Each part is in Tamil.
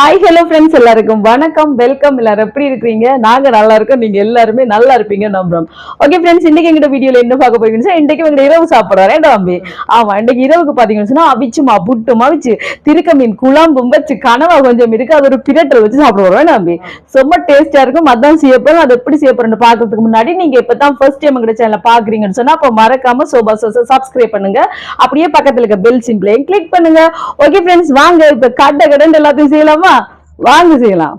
ஹாய் ஹலோ ஃப்ரெண்ட்ஸ், எல்லாருக்கும் வணக்கம், வெல்கம். எல்லாரும் எப்படி இருக்கீங்க? நாங்க நல்லா இருக்கோம், நீங்க எல்லாருமே நல்லா இருப்பீங்க நம்புறோம். ஓகே ஃப்ரெண்ட்ஸ், இன்னைக்கு எங்க வீடியோல என்ன பார்க்க போறீங்கன்னா, இன்னைக்கு எங்க இரவு சாப்பிடுறேன் தம்பி. ஆமா, இன்னைக்கு இரவுக்கு பாத்தீங்கன்னா அவிச்சுமா புட்டுமா வச்சு திருக்க மீன் குழம்பும் வச்சு கனவா கொஞ்சம் இருக்கு, அது ஒரு பிரட்டல் வச்சு சாப்பிட வருவேன் தம்பி. ரொம்ப டேஸ்டா இருக்கும். அதான் செய்யப்போறோம். அது எப்படி செய்யப்படுறேன்னு பாக்குறதுக்கு முன்னாடி நீங்க இப்பதான் ஃபர்ஸ்ட் டைம் எங்க சேனலை பாக்குறீங்கன்னு சொன்னா அப்ப மறக்காம சோபா சோசா சப்ஸ்கிரைப் பண்ணுங்க. அப்படியே பக்கத்துல இருக்க பெல் சிம்பிளையும் கிளிக் பண்ணுங்க. ஓகே ஃப்ரெண்ட்ஸ், வாங்க இப்ப கடை எல்லாத்தையும் செய்யலாமா? வாங்க செய்யலாம்.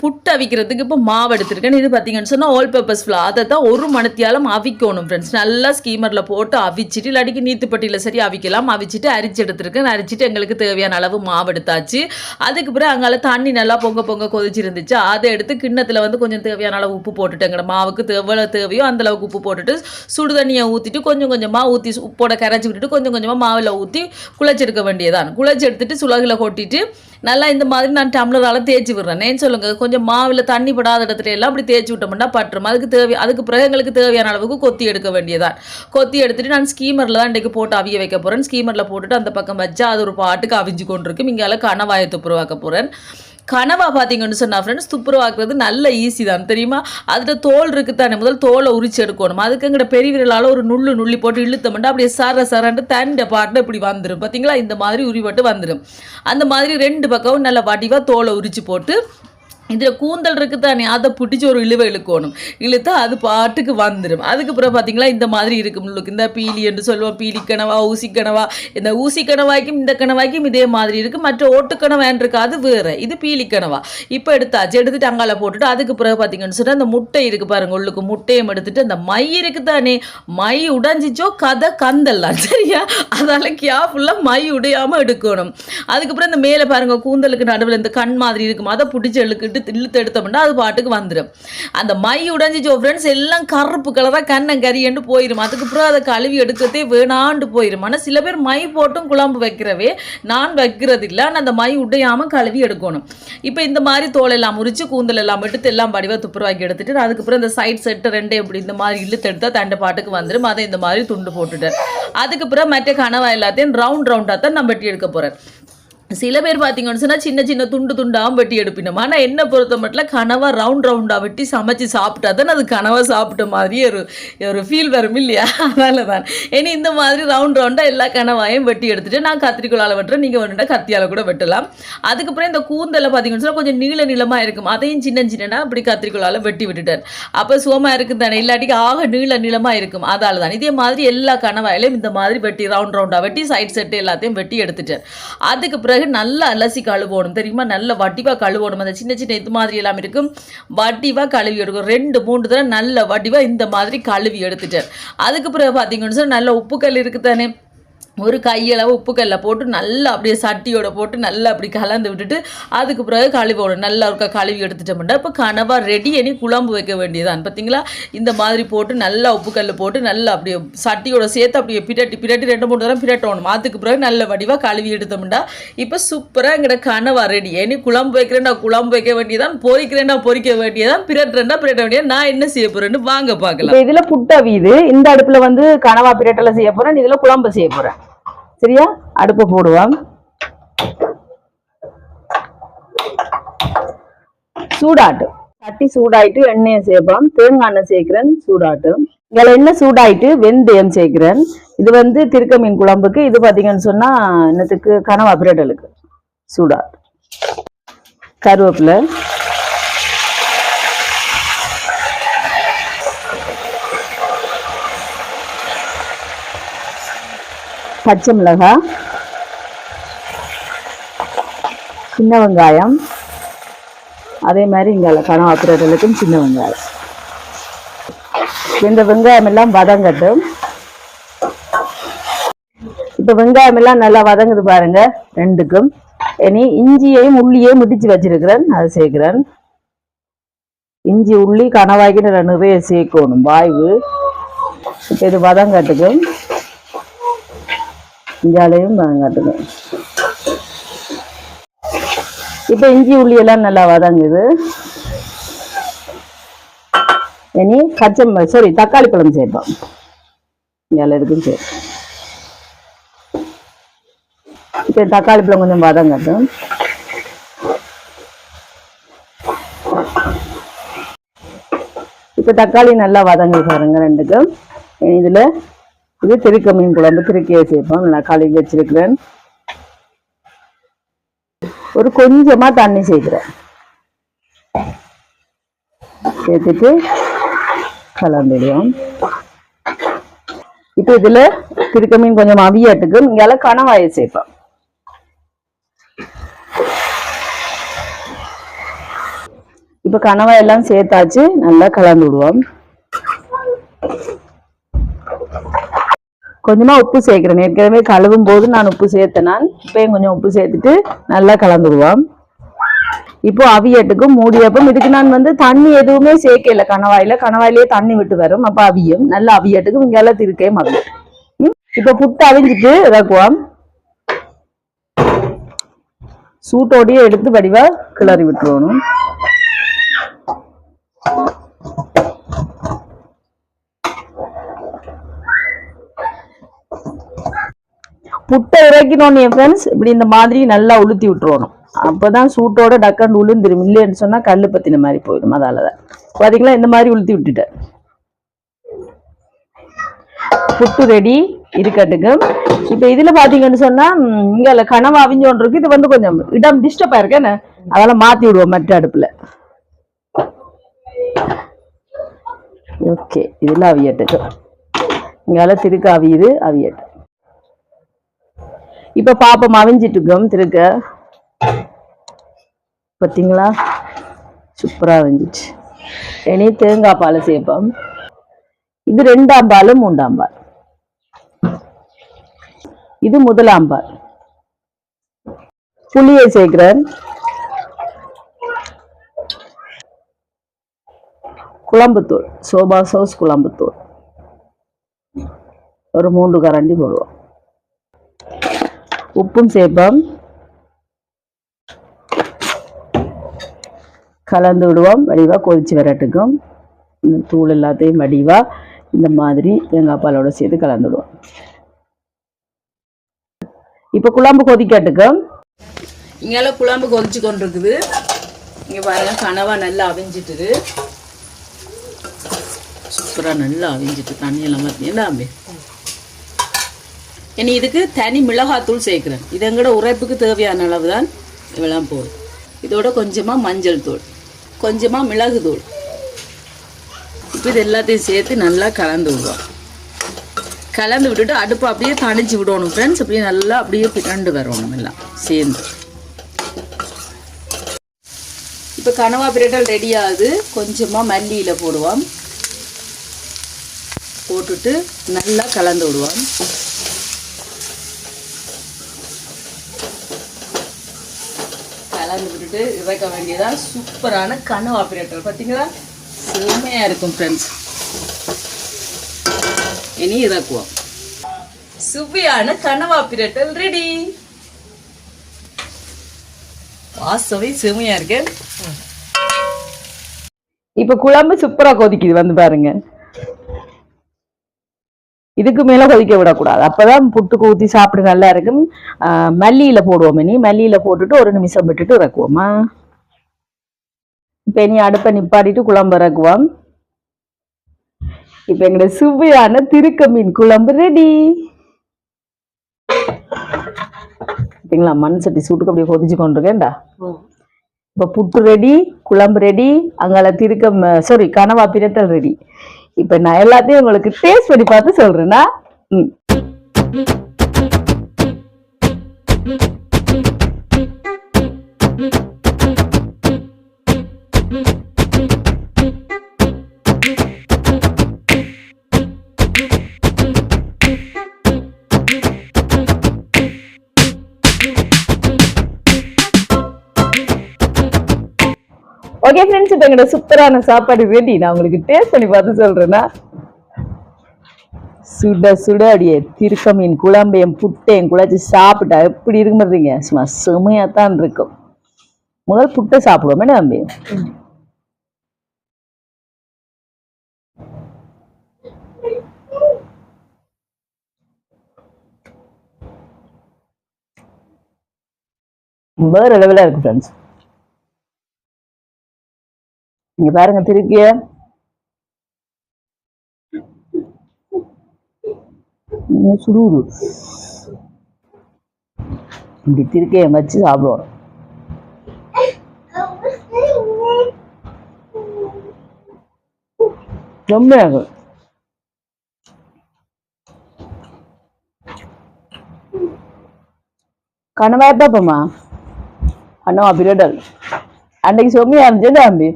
புட்டு அவிக்கிறதுக்கு இப்போ மாவு எடுத்துருக்கேன். இது பார்த்தீங்கன்னு சொன்னால் ஆல் பர்பஸ் ஃப்ளா, அதை தான் ஒரு மணித்தியாலம் அவிக்கணும் ஃப்ரெண்ட்ஸ். நல்லா ஸ்கீமரில் போட்டு அவிச்சிட்டு இல்லாட்டிக்கு நீத்துப்பட்டியில் சரி அவிக்கலாம். அவிச்சிட்டு அரிச்சு எடுத்துருக்கேன். அரிச்சிட்டு எங்களுக்கு தேவையான அளவு மாவு எடுத்தாச்சு. அதுக்கு பிறகு அங்கால தண்ணி நல்லா பொங்க கொதிச்சிருந்துச்சு. அதை எடுத்து கிண்ணத்தில் வந்து கொஞ்சம் தேவையான அளவு உப்பு போட்டுட்டேங்க. மாவுக்கு எவ்வளோ தேவையோ அந்த அளவுக்கு உப்பு போட்டுட்டு சுடு தண்ணியை ஊற்றிட்டு கொஞ்சம் கொஞ்சமாக ஊற்றி உப்போட கரைச்சி விட்டுட்டு கொஞ்சம் கொஞ்சமாக மாவில் ஊற்றி குழச்செடுக்க வேண்டியதான். குழச்சி எடுத்துட்டு சுலகில் கொட்டிட்டு நல்லா இந்த மாதிரி நான் டம்ளரால் தேய்ச்சி விடுறேன். ஏன்னு சொல்லுங்கள், கொஞ்சம் மாவில் தண்ணி படாத இடத்துல எல்லாம் அப்படி தேய்ச்சி விட்டோம்னா பட்டுரும். அதுக்கு பிறகு எங்களுக்கு தேவையான அளவுக்கு கொத்தி எடுக்க வேண்டியதான். கொத்தி எடுத்துட்டு நான் ஸ்கீமரில் தான் இன்றைக்கு போட்டு அவிய வைக்க போகிறேன். ஸ்கீமரில் போட்டுட்டு அந்த பக்கம் வச்சா அது ஒரு பாட்டுக்கு அவிஞ்சு கொண்டிருக்கு. இங்கால கணவாயை துப்புரவாக்க போகிறேன். கனவா பார்த்தீங்கன்னு சொன்னால் ஃப்ரெண்ட்ஸ், துப்புரவாக்குறது நல்ல ஈஸி தான் தெரியுமா. அதில் தோல் இருக்குது தானே, முதல் தோலை உரிச்சு எடுக்கணும். அதுக்கு எங்கட பெரிய விரலால் ஒரு நுள்ளி போட்டு இழுத்தமெண்டா அப்படியே சரண்டு தண்டை பாட்டு இப்படி வந்துடும். பார்த்தீங்களா, இந்த மாதிரி உரிவட்டு வந்துடும். அந்த மாதிரி ரெண்டு பக்கமும் நல்ல வடிவாக தோலை உரிச்சு போட்டு இதில் கூந்தல் இருக்குது தானே, அதை பிடிச்சி ஒரு இழுவை இழுக்கணும். இழுத்தா அது பாட்டுக்கு வந்துடும். அதுக்கு பிறகு பார்த்தீங்களா இந்த மாதிரி இருக்கும். உங்களுக்கு இந்த பீலி என்று சொல்லுவோம், பீலி கனவா, ஊசி கனவா. இந்த ஊசி கனவாய்க்கும் இந்த கனவாய்க்கும் இதே மாதிரி இருக்குது. மற்ற ஓட்டுக்கனவான் இருக்கு, அது வேறு. இது பீலி கனவா. இப்போ எடுத்தாச்சு. எடுத்துட்டு அங்கால போட்டுட்டு அதுக்கு பிறகு பார்த்தீங்கன்னு சொன்னால் அந்த முட்டை இருக்குது பாருங்க, உள்ளுக்கு முட்டையும் எடுத்துட்டு அந்த மை இருக்குது தானே, மை உடைஞ்சிச்சோ கதை கந்தல்லாம் சரியா. அதால் கேர்ஃபுல்லாக மை உடையாமல் எடுக்கணும். அதுக்கப்புறம் இந்த மேலே பாருங்கள் கூந்தலுக்கு நடுவில் இந்த கண் மாதிரி இருக்கும், அதை பிடிச்சி இழுத்து எடுத்தோம்னா அது பாட்டுக்கு வந்துடும். அந்த மை உடைஞ்சிச்சோ ஃப்ரெண்ட்ஸ், எல்லாம் கருப்பு கலராக கண்ணங்கறின்னு போயிடும். அதுக்கப்புறம் அதை கழுவி எடுக்கிறதே வேணாண்டு போயிடும். ஆனால் சில பேர் மை போட்டும் குழம்பு வைக்கிறவே, நான் வைக்கிறது இல்லை. ஆனால் அந்த மை உடையாமல் கழுவி எடுக்கணும். இப்போ இந்த மாதிரி தோல் எல்லாம் முறிச்சு கூந்தல் எல்லாம் எடுத்து எல்லாம் படிவாக துப்புரவாக்கி எடுத்துட்டு அதுக்கப்புறம் இந்த சைட் செட்டு ரெண்டே இப்படி இந்த மாதிரி இழுத்து எடுத்தால் தண்டை பாட்டுக்கு வந்துடும். அதை இந்த மாதிரி துண்டு போட்டுட்டேன். அதுக்கப்புறம் மற்ற கனவா எல்லாத்தையும் ரவுண்டாக தான் நான் வெட்டி எடுக்க போகிறேன். சில பேர் பார்த்தீங்கன்னு சொன்னால் சின்ன சின்ன துண்டாகவும் வெட்டி எடுப்பினோம். ஆனால் என்ன பொறுத்த மட்டும் கனவா ரவுண்டாக வெட்டி சமைச்சு சாப்பிட்டா தான் அது கனவா சாப்பிட்ட மாதிரி ஒரு ஃபீல் வரும் இல்லையா. அதனால தான் இனி இந்த மாதிரி ரவுண்டாக எல்லா கனவாயும் வெட்டி எடுத்துகிட்டு நான் கத்திரிக்கோளால் வெட்டுறேன். நீங்கள் வேணுட்டா கத்தியால் கூட வெட்டலாம். அதுக்கப்புறம் இந்த கூந்தலை பார்த்தீங்கன்னு சொன்னால் கொஞ்சம் நீளமாக இருக்கும். அதையும் சின்ன அப்படி கத்திரிக்கோளால் வெட்டி விட்டுட்டேன். அப்போ சுகமாக இருக்குது தானே, இல்லாட்டிக்கு ஆக நீளமாக இருக்கும். அதால் தான் இதே மாதிரி எல்லா கனவாயிலையும் இந்த மாதிரி வெட்டி ரவுண்டாக வெட்டி சைட் செட்டு எல்லாத்தையும் வெட்டி எடுத்துட்டேன். அதுக்கு பிறகு நல்லா அலசி கழுவணும் தெரியுமா. நல்ல வட்டிவா கழுவணும். அந்த சின்ன இது மாதிரி எல்லாம் இருக்கும், வட்டிவா கழுவி எடுக்கும். 2-3 தடவை நல்ல வட்டிவா இந்த மாதிரி கழுவி எடுத்துட்டேன். அதுக்கு பிறகு பார்த்தீங்கன்னு சொன்னால் நல்ல உப்புக்கல் இருக்குதானே, ஒரு கையளவு உப்புக்கல்ல போட்டு நல்லா அப்படியே சட்டியோட போட்டு நல்லா அப்படி கலந்து விட்டுட்டு அதுக்கு பிறகு கழுவணும். நல்லா இருக்க கழுவி எடுத்துட்டோம்னா இப்போ கனவா ரெடி. இனி குழம்பு வைக்க வேண்டியதான். பார்த்தீங்களா, இந்த மாதிரி போட்டு நல்லா உப்புக்கல்ல போட்டு நல்லா அப்படியே சட்டியோட சேர்த்து அப்படியே பிரட்டி 2-3 தடவை பிரட்டணும். அதுக்கு பிறகு நல்ல வடிவாக கழுவி எடுத்தோம்னா இப்போ சூப்பராக எங்கிட்ட கனவா ரெடி. இனி குழம்பு வைக்கிறேன்டா குழம்பு வைக்க வேண்டியதான், பொரிக்கிறேன்டா பொரிக்க வேண்டியதான், பிரட்ட வேண்டியதான். நான் என்ன செய்ய போறேன்னு வாங்க பார்க்கலாம். இதுல புட்டவிது இந்த அடுப்புல வந்து கனவா பிரட்டலை செய்ய போறேன், இதுல குழம்பு செய்ய போறேன். சரியா, அடுப்பு போடுவோம். சூடாட்டு தட்டி சூடாயிட்டு எண்ணெயை சேர்ப்போம். தேங்காய் எண்ணெய் சேர்க்கிறேன். சூடாட்டு இதில் எண்ணெய் சூடாயிட்டு வெந்தயம் சேர்க்கிறேன். இது வந்து திருக்க மீன் குழம்புக்கு. இது பார்த்தீங்கன்னு சொன்னா என்னத்துக்கு, கனவா பிரட்டலுக்கு. சூடாட்டு கருவேப்பிலை, பச்சை மிளகாய், சின்ன வெங்காயம், அதே மாதிரி இங்கே கனவா பிரட்டலுக்கும் சின்ன வெங்காயம். இந்த வெங்காயம் எல்லாம் வதங்கட்டும். இப்போ வெங்காயம் எல்லாம் நல்லா வதங்குது பாருங்க ரெண்டுக்கும். இனி இஞ்சியையும் உள்ளியையும் முடிச்சு வச்சிருக்கிறேன், அதை சேர்க்கிறேன். இஞ்சி உள்ளி கனவாய்க்கு நிறைய சேர்க்கணும், வாய்வு. இப்போ இது வதங்கட்டுக்கும், இஞ்சாலையும் வதங்கட்டுக்கும். இப்போ இஞ்சி உள்ளி எல்லாம் நல்லா வதங்குது. இனி தக்காளி பழம் சேர்ப்போம். இங்கே இருக்கும் சரி. இப்போ தக்காளி பழம் கொஞ்சம் வதங்கட்டும். இப்போ தக்காளி நல்லா வதங்கி பாருங்க ரெண்டுக்கும். இதுல இது திருக்க மீன் குழம்பு திருக்கியை சேர்ப்போம். நல்லா கழுவி வச்சிருக்கிறேன். ஒரு கொஞ்சமா தண்ணி சேர்க்கிறேன். சேர்த்துட்டு கலந்துடுவோம். இப்போ இதுல திருக்க மீன் கொஞ்சம் அவியாட்டுக்கு இங்கால கணவாயை சேர்ப்போம். இப்ப கணவாய் எல்லாம் சேர்த்தாச்சு. நல்லா கலந்து விடுவோம். கொஞ்சமா உப்பு சேர்க்கிறேன். ஏற்கனவே கழுவும் போது நான் உப்பு சேர்த்தேன். இப்பயும் கொஞ்சம் உப்பு சேர்த்துட்டு நல்லா கலந்து விடுவோம். இப்போ அவியட்டுக்கு மூடியப்பம் இதுக்கு நான் தண்ணி எதுவுமே சேர்க்கல. கணவாயிலே தண்ணி விட்டு வரும். அப்ப அவியும் நல்லா அவியட்டுக்கு இங்கெல்லாம் திருக்கே அவியும். இப்ப புட்டு அவிஞ்சிட்டு இறக்குவோம். சூட்டோடையே எடுத்து வடிவா கிளறி விட்டுருவணும். புட்டை இறக்கினோன்னு என் ஃப்ரெண்ட்ஸ் இப்படி இந்த மாதிரி நல்லா உளுத்தி விட்டுருவணும். அப்பதான் சூட்டோட டக்காண்டு உளுந்துரும். இல்லைன்னு சொன்னா கல்லு பத்தின மாதிரி போயிடும். அதாலதான் பாத்தீங்களா இந்த மாதிரி உளுத்தி விட்டுட்டேன். புட்டு ரெடி இருக்கட்டுக்கு. இப்ப இதுல பாத்தீங்கன்னு சொன்னா இங்க கனவா அவிஞ்சோன்னு இருக்கு. இது கொஞ்சம் இடம் டிஸ்டர்ப் ஆயிருக்கேன்னு அதெல்லாம் மாத்தி விடுவோம் மற்ற அடுப்புல. ஓகே இதுல அவியட்டுக்கு இங்கால திருக்க அவியுது அவியட்டு. இப்ப பாப்பம் அவிஞ்சிட்டு இருக்கோம் திருக்க. பார்த்தீங்களா சூப்பரா அவிஞ்சிச்சு. இனி தேங்காய் பால் சேர்ப்போம். இது 2ஆம் பால் 3ஆம் பால். இது 1ஆம் பால். புளியை சேர்க்கிறேன். குழம்புத்தூள் சோபா சோஸ் குழம்புத்தூள் ஒரு 3 கரண்டி போடுவோம். உப்பும் சேர்ப்போம். கலந்து விடுவோம். வடிவா கொதிச்சு வரட்டுக்கும். இந்த தூள் எல்லாத்தையும் வடிவா இந்த மாதிரி தேங்காய் பாலோட சேர்த்து கலந்து விடுவோம். இப்ப குழம்பு கொதிக்கட்டுக்கும். இங்கால குழம்பு கொதிச்சு கொண்டிருக்குது. இங்க பாருங்க கனவா நல்லா அவிஞ்சிட்டுது. சூப்பரா நல்லா அவிஞ்சிட்டு தண்ணியெல்லாம் பார்த்தீங்கன்னா அப்படியே. இனி இதுக்கு தனி மிளகாத்தூள் சேர்க்கிறேன். இது எங்களோட உரைப்புக்கு தேவையான அளவு தான் இவ்வளோ போதும். இதோட கொஞ்சமாக மஞ்சள் தூள், கொஞ்சமாக மிளகு தூள். இப்போ இது எல்லாத்தையும் சேர்த்து நல்லா கலந்து விடுவோம். கலந்து விட்டுட்டு அடுப்பு அப்படியே தணிச்சு விடணும் ஃப்ரெண்ட்ஸ். அப்படியே நல்லா அப்படியே பிறண்டு வரணும் எல்லாம் சேர்ந்து. இப்போ கனவா பிரட்டல் ரெடி ஆகுது. கொஞ்சமாக மல்லியில் போடுவோம். போட்டுட்டு நல்லா கலந்து விடுவோம். கலந்து விட்டுட்டு இறக்க வேண்டியதா சூப்பரான கனவா பிரட்டல். பார்த்தீங்களா செம்மையா இருக்கும் ஃப்ரெண்ட்ஸ். இனி இறக்குவோம். சுவையான கனவா பிரட்டல் ரெடி. வாசவை செம்மையா இருக்கு. இப்ப குழம்பு சூப்பரா கொதிக்குது பாருங்க. இதுக்கு மேல கொதிக்க விடக்கூடாது. அப்பதான் புட்டுக்கு ஊத்தி சாப்பிட நல்லா இருக்கும். மல்லியில போடுவோம். இனி மல்லியில போட்டுட்டு 1 நிமிஷம் விட்டுட்டு இறக்குவோமா. இப்ப இனி அடுப்பை நிப்பாட்டிட்டு குழம்பு இறக்குவோம். இப்ப எங்களோட சுவையான திருக்க மீன் குழம்பு ரெடி. பார்த்தீங்களா மண் சட்டி சூட்டுக்கு அப்படியே கொதிச்சு கொண்டிருக்கேன்டா. இப்ப புட்டு ரெடி, குழம்பு ரெடி, அங்கால கனவா பிரட்டல் ரெடி. இப்ப நான் எல்லாத்தையும் உங்களுக்கு டேஸ்ட் பண்ணி பார்த்து சொல்றேன்னா. ஓகே ஃப்ரெண்ட்ஸ், இப்போ எங்களோட சூப்பரான சாப்பாடு ரெடி. நான் உங்களுக்கு டேஸ்ட் பண்ணி பார்த்து சொல்றேன்னா. சுட சுட அப்படியே திருக்க மீன் குழம்பையும் புட்டையும் குழச்சி சாப்பிட்டா எப்படி இருக்கும் பார்த்தீங்க. சும்மா செமையாத்தான் இருக்கும். முதல் புட்டை சாப்பிடுவோம் என்ன தம்பி. வேற லெவலா இருக்கு ஃப்ரெண்ட்ஸ். நீங்க பாருங்க திருக்கிய சுடுகுடு இப்படி திருக்கையை வச்சு சாப்பிடுவோம். ரொம்ப கனவாய்ப்பாப்பம்மா கனவா பிரட்டல் அன்றைக்கு சொம்மியா இருந்துச்சு தம்பி.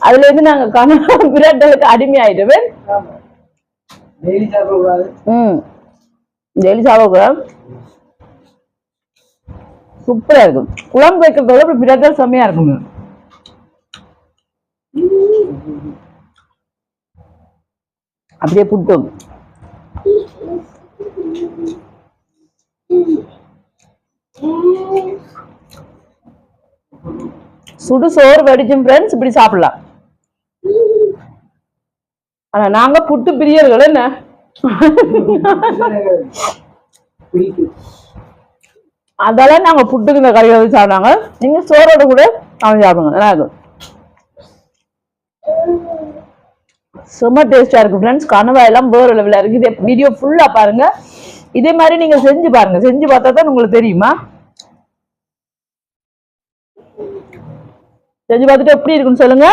அதுல இருந்து நாங்க கனவா பிரட்டலுக்கு அடிமையாயிட்டோமே. டெய்லி சாப்பிடக்கூடாது. சூப்பரா இருக்கும். குழம்பு வைக்கிறதோட இப்படி பிரட்டல் செம்மையா இருக்குங்க. அப்படியே புட்டும் சுடு சோறு வடிச்சும் ஃப்ரெண்ட்ஸ் இப்படி சாப்பிடலாம். ஆனா நாங்க புட்டு பிரியர்கள் என்ன அதெல்லாம் நாங்க புட்டுக்கு இந்த கறியை வச்சு சாப்பிடாங்க. நீங்க சோறோட கூட அவன் சாப்பிடுங்க. நல்லா இருக்கும். செம்ம டேஸ்டா இருக்கு ஃப்ரெண்ட்ஸ். கனவா எல்லாம் வேற லெவல்ல இருக்கு. இதே வீடியோ ஃபுல்லா பாருங்க. இதே மாதிரி நீங்க செஞ்சு பாருங்க. செஞ்சு பார்த்தா தான் உங்களுக்கு தெரியுமா. செஞ்சு பார்த்துட்டு எப்படி இருக்குன்னு சொல்லுங்க.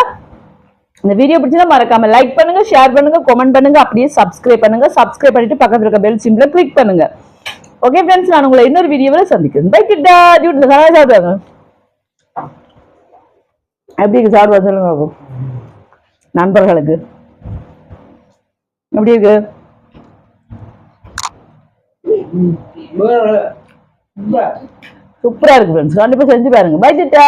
இந்த வீடியோ பிடிச்சா மறக்காம லைக் பண்ணுங்க, ஷேர் பண்ணுங்க, கமெண்ட் பண்ணுங்க, அப்படியே சப்ஸ்கிரைப் பண்ணுங்க. சப்ஸ்கிரைப் பண்ணிட்டு பக்கத்துல இருக்க பெல் சிம்பிளை கிளிக் பண்ணுங்க. ஓகே ஃப்ரெண்ட்ஸ், நான் உங்களை இன்னொரு வீடியோவில் சந்திக்கிறேன். பை கிட்டா டியூட்டி சாப்பிடுவாங்க. எப்படி இருக்கு சாப்பிடுவா சொல்லுங்க நண்பர்களுக்கு. எப்படி இருக்கு? சூப்பரா இருக்கு ஃப்ரெண்ட்ஸ். கண்டிப்பா செஞ்சு பாருங்க. பை கிட்டா.